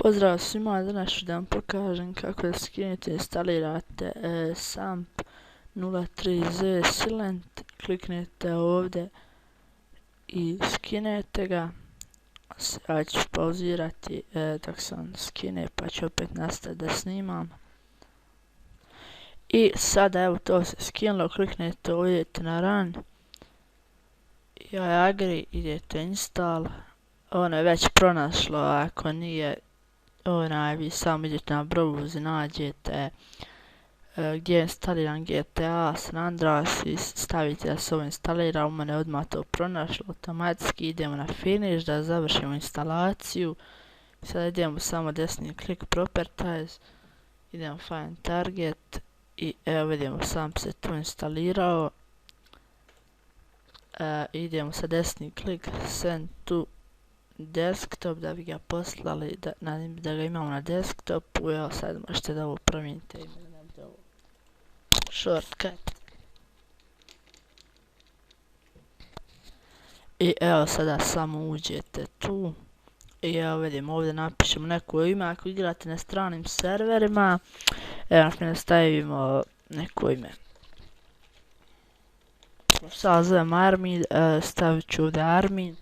Pozdrav svima, danas ću da vam pokažem kako da skinete i instalirate SAMP 03Z Silent. Kliknete ovdje i skinete ga. Ja ću pauzirati dok se on skine, pa ću opet nastaviti da snimam. I sada evo to se skinulo, kliknete ovdje na run. I agree, idete install. Ono je već pronašlo, ako nije, vi samo idete na browser, nađete gdje je instaliran GTA San Andreas i stavite da se ovo instalira. U mene odmah to pronašlo automatski. Idemo na finish da završimo instalaciju. Sada idemo samo desni klik properties, idemo find target i evo vidimo sam se tu instalirao. Idemo sa desni klik send to desktop da bi ga poslali, da ga imamo na desktopu. Evo sad možete da ovo promijenite ime, da ovo shortcut. I evo sada samo uđete tu. I evo vidimo ovdje napišemo neko ime ako igrate na stranim serverima. Evo naprimjer stavimo neko ime. Sada zovem Armin, stavit ću ovdje Armin.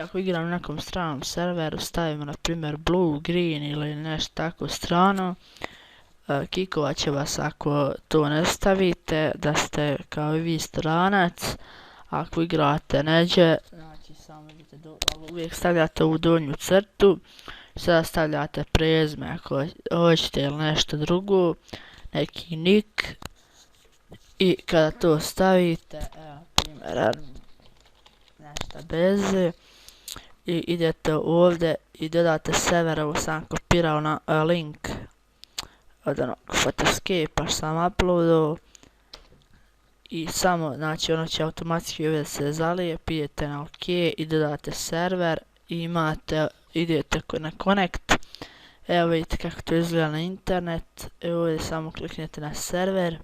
Ako igram na nekom stranom serveru stavimo na primjer Blue, Green ili nešto tako strano. Kikovat će vas ako to ne stavite, da ste kao i vi stranac. Ako igrate neđe, znači samo uvijek stavljate u donju crtu. Sada stavljate prezime ako hoćete ili nešto drugo, neki nick. I kada to stavite, evo primjer nešto bez, i idete ovdje i dodate server. Ovo sam kopirao na link od onog Photoscape-a što sam uploadao. I samo, znači ono će automatski ovdje se zalijepi, idete na OK i dodate server i idete na connect. Evo vidite kako to izgleda na internet. Evo ovdje samo kliknete na server.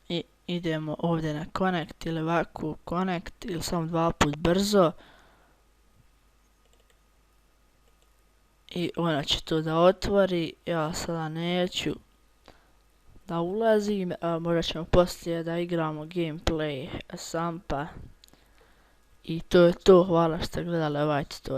I idemo ovdje na connect ili ovako connect ili samo 2 put brzo. I ono će to da otvori. Ja sada neću da ulazim, možda ćemo poslije da igramo gameplay SAMP-a. I to je to, hvala što ste gledali ovaj tutorial.